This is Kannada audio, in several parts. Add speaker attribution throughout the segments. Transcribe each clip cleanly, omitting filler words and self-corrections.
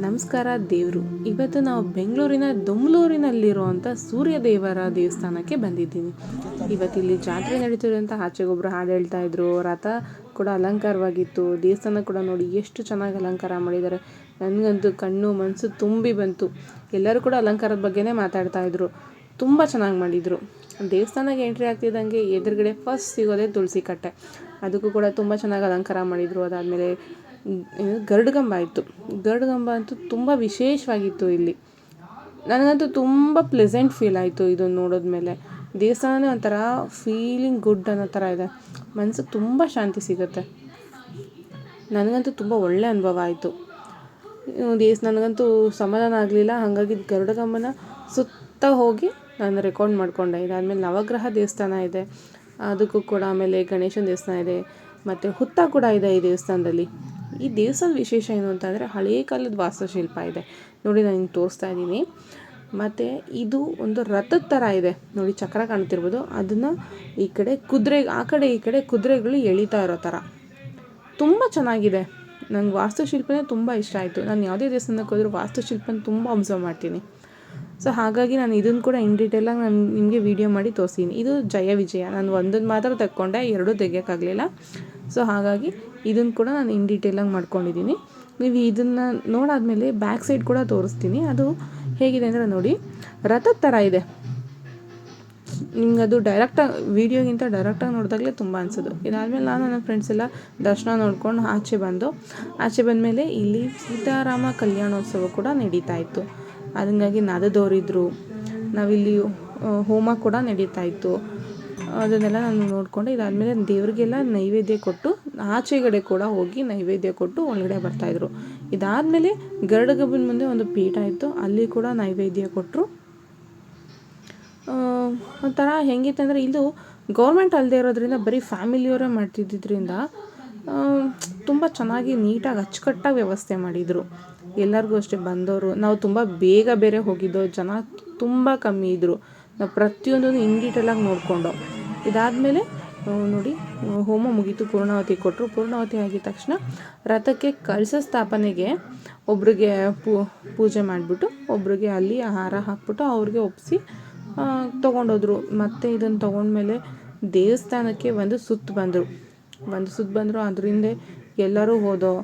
Speaker 1: ನಮಸ್ಕಾರ ದೇವರು. ಇವತ್ತು ನಾವು ಬೆಂಗಳೂರಿನ ದೊಮ್ಲೂರಿನಲ್ಲಿರುವಂಥ ಸೂರ್ಯದೇವರ ದೇವಸ್ಥಾನಕ್ಕೆ ಬಂದಿದ್ದೀನಿ. ಇವತ್ತಿಲ್ಲಿ ಜಾತ್ರೆ ನಡೀತಿರೋಂಥ ಆಚೆಗೊಬ್ಬರು ಹಾಡು ಹೇಳ್ತಾ ಇದ್ರು. ರಥ ಕೂಡ ಅಲಂಕಾರವಾಗಿತ್ತು. ದೇವಸ್ಥಾನ ಕೂಡ ನೋಡಿ ಎಷ್ಟು ಚೆನ್ನಾಗಿ ಅಲಂಕಾರ ಮಾಡಿದ್ದಾರೆ. ನನಗಂತೂ ಕಣ್ಣು ಮನಸ್ಸು ತುಂಬಿ ಬಂತು. ಎಲ್ಲರೂ ಕೂಡ ಅಲಂಕಾರದ ಬಗ್ಗೆನೇ ಮಾತಾಡ್ತಾ ಇದ್ರು. ತುಂಬ ಚೆನ್ನಾಗಿ ಮಾಡಿದರು. ದೇವಸ್ಥಾನಕ್ಕೆ ಎಂಟ್ರಿ ಆಗ್ತಿದ್ದಂಗೆ ಎದುರುಗಡೆ ಫಸ್ಟ್ ಸಿಗೋದೇ ತುಳಸಿ ಕಟ್ಟೆ. ಅದಕ್ಕೂ ಕೂಡ ತುಂಬ ಚೆನ್ನಾಗಿ ಅಲಂಕಾರ ಮಾಡಿದರು. ಅದಾದಮೇಲೆ ಗರುಡಗಂಬ ಇತ್ತು. ಗರುಡಗಂಬ ಅಂತೂ ತುಂಬ ವಿಶೇಷವಾಗಿತ್ತು. ಇಲ್ಲಿ ನನಗಂತೂ ತುಂಬ ಪ್ಲೆಸೆಂಟ್ ಫೀಲ್ ಆಯಿತು ಇದನ್ನು ನೋಡೋದ್ಮೇಲೆ. ದೇವಸ್ಥಾನನೇ ಒಂಥರ ಫೀಲಿಂಗ್ ಗುಡ್ ಅನ್ನೋ ಥರ ಇದೆ. ಮನಸ್ಸಿಗೆ ತುಂಬ ಶಾಂತಿ ಸಿಗುತ್ತೆ. ನನಗಂತೂ ತುಂಬ ಒಳ್ಳೆ ಅನುಭವ ಆಯಿತು. ನನಗಂತೂ ಸಮಾಧಾನ ಆಗಲಿಲ್ಲ. ಹಾಗಾಗಿ ಗರುಡಗಂಬನ ಸುತ್ತ ಹೋಗಿ ನಾನು ರೆಕಾರ್ಡ್ ಮಾಡಿಕೊಂಡೆ. ಇದಾದಮೇಲೆ ನವಗ್ರಹ ದೇವಸ್ಥಾನ ಇದೆ, ಅದಕ್ಕೂ ಕೂಡ. ಆಮೇಲೆ ಗಣೇಶನ ದೇವಸ್ಥಾನ ಇದೆ, ಮತ್ತು ಹುತ್ತ ಕೂಡ ಇದೆ ಈ ದೇವಸ್ಥಾನದಲ್ಲಿ. ಈ ದೇವಸ್ಥಾನದ ವಿಶೇಷ ಏನು ಅಂತಂದರೆ ಹಳೇ ಕಾಲದ ವಾಸ್ತುಶಿಲ್ಪ ಇದೆ ನೋಡಿ. ನಾನು ನಿಮ್ಗೆ ತೋರಿಸ್ತಾ ಇದ್ದೀನಿ. ಮತ್ತು ಇದು ಒಂದು ರಥದ ಥರ ಇದೆ ನೋಡಿ, ಚಕ್ರ ಕಾಣ್ತಿರ್ಬೋದು. ಅದನ್ನು ಈ ಕಡೆ ಕುದುರೆ, ಆ ಕಡೆ ಈ ಕಡೆ ಕುದುರೆಗಳು ಎಳಿತಾ ಇರೋ ಥರ ತುಂಬ ಚೆನ್ನಾಗಿದೆ. ನಂಗೆ ವಾಸ್ತುಶಿಲ್ಪನೇ ತುಂಬ ಇಷ್ಟ ಆಯಿತು. ನಾನು ಯಾವುದೇ ದೇವಸ್ಥಾನಕ್ಕೆ ಹೋದರೂ ವಾಸ್ತುಶಿಲ್ಪನ ತುಂಬ ಅಬ್ಸರ್ವ್ ಮಾಡ್ತೀನಿ. ಸೊ ಹಾಗಾಗಿ ನಾನು ಇದನ್ನು ಕೂಡ ಇನ್ ಡೀಟೇಲಾಗಿ ನಾನು ನಿಮಗೆ ವೀಡಿಯೋ ಮಾಡಿ ತೋರಿಸ್ತೀನಿ. ಇದು ಜಯ ವಿಜಯ. ನಾನು ಒಂದೊಂದು ಮಾತ್ರ ತಕ್ಕೊಂಡೆ, ಎರಡೂ ತೆಗಿಯೋಕ್ಕಾಗಲಿಲ್ಲ. ಸೊ ಹಾಗಾಗಿ ಇದನ್ನು ಕೂಡ ನಾನು ಇನ್ ಡೀಟೇಲಾಗಿ ಮಾಡ್ಕೊಂಡಿದ್ದೀನಿ. ನೀವು ಇದನ್ನು ನೋಡಾದ್ಮೇಲೆ ಬ್ಯಾಕ್ ಸೈಡ್ ಕೂಡ ತೋರಿಸ್ತೀನಿ. ಅದು ಹೇಗಿದೆ ಅಂದರೆ ನೋಡಿ, ರಥದ ಥರ ಇದೆ. ನಿಮ್ಗೆ ಅದು ಡೈರೆಕ್ಟಾಗಿ ವೀಡಿಯೋಗಿಂತ ಡೈರೆಕ್ಟಾಗಿ ನೋಡಿದಾಗಲೇ ತುಂಬ ಅನಿಸೋದು. ಇದಾದಮೇಲೆ ನಾನು ನನ್ನ ಫ್ರೆಂಡ್ಸ್ ಎಲ್ಲ ದರ್ಶನ ನೋಡ್ಕೊಂಡು ಆಚೆ ಬಂದಮೇಲೆ ಇಲ್ಲಿ ಸೀತಾರಾಮ ಕಲ್ಯಾಣೋತ್ಸವ ಕೂಡ ನಡೀತಾ ಇತ್ತು. ಹಂಗಾಗಿ ನಾದದವರಿದ್ದರು. ನಾವಿಲ್ಲಿ ಹೋಮ ಕೂಡ ನಡೀತಾ ಇತ್ತು. ಅದನ್ನೆಲ್ಲ ನಾನು ನೋಡಿಕೊಂಡೆ. ಇದಾದಮೇಲೆ ದೇವರಿಗೆಲ್ಲ ನೈವೇದ್ಯ ಕೊಟ್ಟು ಆಚೆಗಡೆ ಕೂಡ ಹೋಗಿ ನೈವೇದ್ಯ ಕೊಟ್ಟು ಒಳಗಡೆ ಬರ್ತಾಯಿದ್ರು. ಇದಾದಮೇಲೆ ಗರುಡಗಂಬನ ಮುಂದೆ ಒಂದು ಪೀಠ ಇತ್ತು, ಅಲ್ಲಿ ಕೂಡ ನೈವೇದ್ಯ ಕೊಟ್ಟರು. ಒಂಥರ ಹೆಂಗಿತ್ತಂದರೆ ಇದು ಗೌರ್ಮೆಂಟ್ ಅಲ್ಲದೆ ಇರೋದ್ರಿಂದ ಬರೀ ಫ್ಯಾಮಿಲಿಯವರೇ ಮಾಡ್ತಿದ್ದರಿಂದ ತುಂಬ ಚೆನ್ನಾಗಿ ನೀಟಾಗಿ ಅಚ್ಚುಕಟ್ಟಾಗಿ ವ್ಯವಸ್ಥೆ ಮಾಡಿದರು. ಎಲ್ಲರಿಗೂ ಅಷ್ಟೇ ಬಂದವರು. ನಾವು ತುಂಬ ಬೇಗ ಬೇರೆ ಹೋಗಿದ್ದೋ, ಜನ ತುಂಬ ಕಮ್ಮಿ ಇದ್ದರು. ನಾವು ಪ್ರತಿಯೊಂದನ್ನು ಇನ್ ಡೀಟೇಲಾಗಿ ನೋಡಿಕೊಂಡು ಇದಾದಮೇಲೆ ನೋಡಿ ಹೋಮ ಮುಗೀತು, ಪೂರ್ಣಾವತಿ ಕೊಟ್ಟರು. ಪೂರ್ಣಾವತಿ ಆಗಿದ ತಕ್ಷಣ ರಥಕ್ಕೆ ಕಳಶ ಸ್ಥಾಪನೆಗೆ ಒಬ್ರಿಗೆ ಪೂಜೆ ಮಾಡಿಬಿಟ್ಟು ಒಬ್ರಿಗೆ ಅಲ್ಲಿ ಹಾರ ಹಾಕ್ಬಿಟ್ಟು ಅವ್ರಿಗೆ ಒಪ್ಪಿಸಿ ತೊಗೊಂಡೋದ್ರು. ಮತ್ತು ಇದನ್ನು ತೊಗೊಂಡ್ಮೇಲೆ ದೇವಸ್ಥಾನಕ್ಕೆ ಒಂದು ಸುತ್ತು ಬಂದರು. ಅದರಿಂದ ಎಲ್ಲರೂ ಹೋದೋ,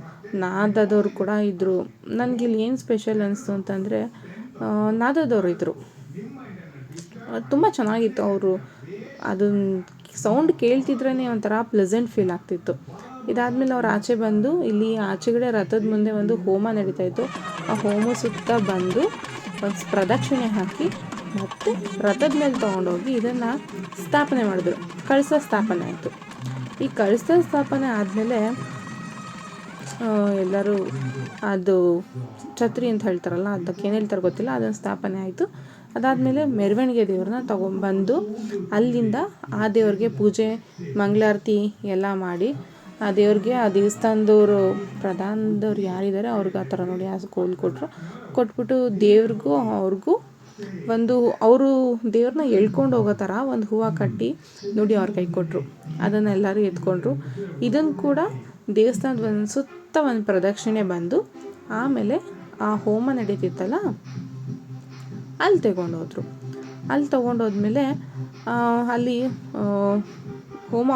Speaker 1: ನಾದದವ್ರು ಕೂಡ ಇದ್ದರು. ನನಗಿಲ್ಲಿ ಏನು ಸ್ಪೆಷಲ್ ಅನಿಸ್ತು ಅಂತಂದರೆ ನಾದದವ್ರು ಇದ್ದರು. ತುಂಬ ಚೆನ್ನಾಗಿತ್ತು. ಅವರು ಅದನ್ನು ಸೌಂಡ್ ಕೇಳ್ತಿದ್ರೇ ಒಂಥರ ಪ್ಲೆಸೆಂಟ್ ಫೀಲ್ ಆಗ್ತಿತ್ತು. ಇದಾದಮೇಲೆ ಅವ್ರು ಆಚೆ ಬಂದು ಇಲ್ಲಿ ಆಚೆಗಡೆ ರಥದ ಮುಂದೆ ಒಂದು ಹೋಮ ನಡೀತಾಯಿತ್ತು. ಆ ಹೋಮ ಸುತ್ತ ಬಂದು ಒಂದು ಪ್ರದಕ್ಷಿಣೆ ಹಾಕಿ ಮತ್ತು ರಥದ ಮೇಲೆ ತೊಗೊಂಡೋಗಿ ಇದನ್ನು ಸ್ಥಾಪನೆ ಮಾಡಿದ್ರು. ಕಳಶ ಸ್ಥಾಪನೆ ಆಯಿತು. ಈ ಕಳಶ ಸ್ಥಾಪನೆ ಆದಮೇಲೆ ಎಲ್ಲರೂ ಅದು ಛತ್ರಿ ಅಂತ ಹೇಳ್ತಾರಲ್ಲ, ಅದಕ್ಕೆ ಏನು ಹೇಳ್ತಾರೆ ಗೊತ್ತಿಲ್ಲ, ಅದನ್ನು ಸ್ಥಾಪನೆ ಆಯಿತು. ಅದಾದಮೇಲೆ ಮೆರವಣಿಗೆ ದೇವ್ರನ್ನ ತೊಗೊಂಬಂದು ಅಲ್ಲಿಂದ ಆ ದೇವ್ರಿಗೆ ಪೂಜೆ ಮಂಗಳಾರತಿ ಎಲ್ಲ ಮಾಡಿ ಆ ದೇವ್ರಿಗೆ, ಆ ದೇವಸ್ಥಾನದವರು ಪ್ರಧಾನದವ್ರು ಯಾರಿದ್ದಾರೆ ಅವ್ರಿಗೆ ಆ ಥರ ನೋಡಿ ಆ ಕೋಲ್ ಕೊಟ್ಬಿಟ್ಟು ದೇವ್ರಿಗೂ ಅವ್ರಿಗೂ ಒಂದು, ಅವರು ದೇವ್ರನ್ನ ಎಳ್ಕೊಂಡು ಹೋಗೋ ಥರ ಒಂದು ಹೂವು ಕಟ್ಟಿ ನೋಡಿ ಅವ್ರ ಕೈ ಕೊಟ್ಟರು. ಅದನ್ನು ಎಲ್ಲರೂ ಎತ್ಕೊಂಡ್ರು. ಇದನ್ನು ಕೂಡ ದೇವಸ್ಥಾನದ ಒಂದು ಸುತ್ತ ಒಂದು ಪ್ರದಕ್ಷಿಣೆ ಬಂದು ಆಮೇಲೆ ಆ ಹೋಮ ನಡೀತಿತ್ತಲ್ಲ ಅಲ್ಲಿ ತೊಗೊಂಡೋದ್ಮೇಲೆ ಅಲ್ಲಿ ಹೋಮ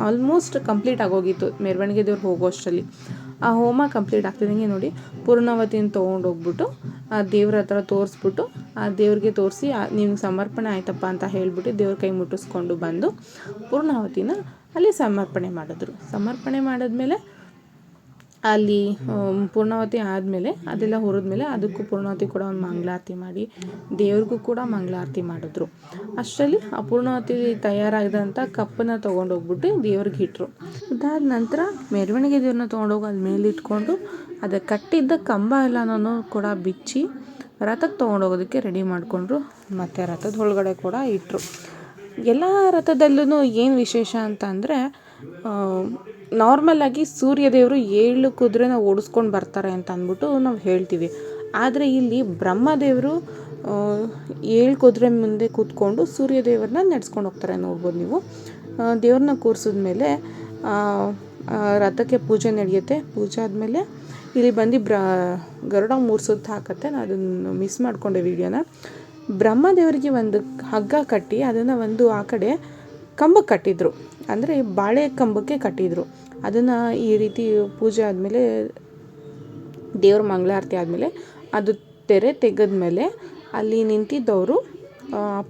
Speaker 1: ಆಲ್ಮೋಸ್ಟ್ ಕಂಪ್ಲೀಟ್ ಆಗೋಗಿತ್ತು. ಮೆರವಣಿಗೆ ದೇವ್ರು ಹೋಗೋಷ್ಟರಲ್ಲಿ ಆ ಹೋಮ ಕಂಪ್ಲೀಟ್ ಆಗ್ತಿದ್ದಂಗೆ ನೋಡಿ ಪೂರ್ಣಾವತಿನ ತೊಗೊಂಡೋಗ್ಬಿಟ್ಟು ಆ ದೇವ್ರ ಹತ್ರ ತೋರಿಸ್ಬಿಟ್ಟು ಆ ದೇವ್ರಿಗೆ ತೋರಿಸಿ ನಿಮ್ಗೆ ಸಮರ್ಪಣೆ ಆಯ್ತಪ್ಪ ಅಂತ ಹೇಳಿಬಿಟ್ಟು ದೇವ್ರ ಕೈ ಮುಟ್ಟಿಸ್ಕೊಂಡು ಬಂದು ಪೂರ್ಣಾವತಿನ ಅಲ್ಲಿ ಸಮರ್ಪಣೆ ಮಾಡಿದ್ಮೇಲೆ ಅಲ್ಲಿ ಪೂರ್ಣಾವತಿ ಆದಮೇಲೆ ಅದೆಲ್ಲ ಹುರಿದ್ಮೇಲೆ ಅದಕ್ಕೂ ಪೂರ್ಣಾವತಿ ಕೂಡ ಒಂದು ಮಂಗಳಾರತಿ ಮಾಡಿ ದೇವ್ರಿಗೂ ಕೂಡ ಮಂಗಳಾರತಿ ಮಾಡಿದ್ರು. ಅಷ್ಟರಲ್ಲಿ ಆ ಪೂರ್ಣಾವತಿ ತಯಾರಾಗಿದಂಥ ಕಪ್ಪನ್ನು ತೊಗೊಂಡೋಗ್ಬಿಟ್ಟು ದೇವ್ರಿಗೆ ಇಟ್ಟರು. ಅದಾದ ನಂತರ ಮೆರವಣಿಗೆ ದೇವ್ರನ್ನ ತೊಗೊಂಡೋಗಿ ಅಲ್ಲಿ ಮೇಲಿಟ್ಕೊಂಡು ಅದಕ್ಕೆ ಕಟ್ಟಿದ್ದ ಕಂಬ ಎಲ್ಲನೂ ಕೂಡ ಬಿಚ್ಚಿ ರಥಕ್ಕೆ ತೊಗೊಂಡೋಗೋದಕ್ಕೆ ರೆಡಿ ಮಾಡಿಕೊಂಡ್ರು. ಮತ್ತು ರಥದ ಒಳಗಡೆ ಕೂಡ ಇಟ್ಟರು. ಎಲ್ಲ ರಥದಲ್ಲೂ ಏನು ವಿಶೇಷ ಅಂತ ಅಂದರೆ ನಾರ್ಮಲಾಗಿ ಸೂರ್ಯದೇವರು 7 ಕುದುರೆನ ಓಡಿಸ್ಕೊಂಡು ಬರ್ತಾರೆ ಅಂತ ಅಂದ್ಬಿಟ್ಟು ನಾವು ಹೇಳ್ತೀವಿ. ಆದರೆ ಇಲ್ಲಿ ಬ್ರಹ್ಮದೇವರು 7 ಕುದುರೆ ಮುಂದೆ ಕೂತ್ಕೊಂಡು ಸೂರ್ಯದೇವ್ರನ್ನ ನಡೆಸ್ಕೊಂಡು ಹೋಗ್ತಾರೆ. ನೋಡ್ಬೋದು ನೀವು. ದೇವ್ರನ್ನ ಕೂರಿಸಿದ್ಮೇಲೆ ರಥಕ್ಕೆ ಪೂಜೆ ನಡೆಯುತ್ತೆ. ಪೂಜೆ ಆದಮೇಲೆ ಇಲ್ಲಿ ಬಂದು ಗರುಡ 3 ಸುತ್ತು ಹಾಕತ್ತೆ. ನಾನು ಅದನ್ನು ಮಿಸ್ ಮಾಡಿಕೊಂಡೆ ವೀಡಿಯೋನ. ಬ್ರಹ್ಮದೇವರಿಗೆ ಒಂದು ಹಗ್ಗ ಕಟ್ಟಿ ಅದನ್ನು ಒಂದು ಆ ಕಡೆ ಕಂಬಕ್ಕೆ ಕಟ್ಟಿದ್ರು, ಅಂದರೆ ಬಾಳೆ ಕಂಬಕ್ಕೆ ಕಟ್ಟಿದ್ರು. ಅದನ್ನು ಈ ರೀತಿ ಪೂಜೆ ಆದಮೇಲೆ, ದೇವ್ರ ಮಂಗಳಾರತಿ ಆದಮೇಲೆ ಅದು ತೆರೆ ತೆಗೆದ್ಮೇಲೆ ಅಲ್ಲಿ ನಿಂತಿದ್ದವರು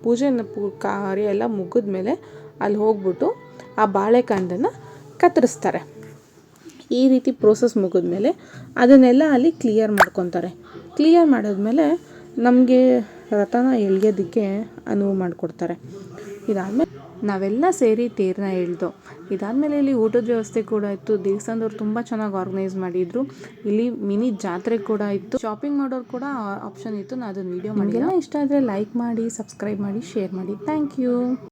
Speaker 1: ಪೂಜೆನ ಕಾರ್ಯ ಎಲ್ಲ ಮುಗಿದ್ಮೇಲೆ ಅಲ್ಲಿ ಹೋಗ್ಬಿಟ್ಟು ಆ ಬಾಳೆಕಾಂಡನ್ನು ಕತ್ತರಿಸ್ತಾರೆ. ಈ ರೀತಿ ಪ್ರೋಸೆಸ್ ಮುಗಿದ್ಮೇಲೆ ಅದನ್ನೆಲ್ಲ ಅಲ್ಲಿ ಕ್ಲಿಯರ್ ಮಾಡ್ಕೊತಾರೆ. ಕ್ಲಿಯರ್ ಮಾಡಿದ್ಮೇಲೆ ನಮಗೆ ರಥನ ಎಳೆಯೋದಕ್ಕೆ ಅನುವು ಮಾಡಿಕೊಡ್ತಾರೆ. ಇದಾದಮೇಲೆ ನಾವೆಲ್ಲ ಸೇರಿ ತೇರನ್ನ ಎಳೆದು, ಇದಾದಮೇಲೆ ಇಲ್ಲಿ ಊಟದ ವ್ಯವಸ್ಥೆ ಕೂಡ ಇತ್ತು. ದೇವಸ್ಥಾನದವ್ರು ತುಂಬ ಚೆನ್ನಾಗಿ ಆರ್ಗನೈಸ್ ಮಾಡಿದರು. ಇಲ್ಲಿ ಮಿನಿ ಜಾತ್ರೆ ಕೂಡ ಇತ್ತು. ಶಾಪಿಂಗ್ ಮಾಡೋರು ಕೂಡ ಆಪ್ಷನ್ ಇತ್ತು. ನಾನು ಅದನ್ನು ವೀಡಿಯೋ ಮಾಡಿಲ್ಲ. ಇಷ್ಟ ಆದರೆ ಲೈಕ್ ಮಾಡಿ, ಸಬ್ಸ್ಕ್ರೈಬ್ ಮಾಡಿ, ಶೇರ್ ಮಾಡಿ. Thank you.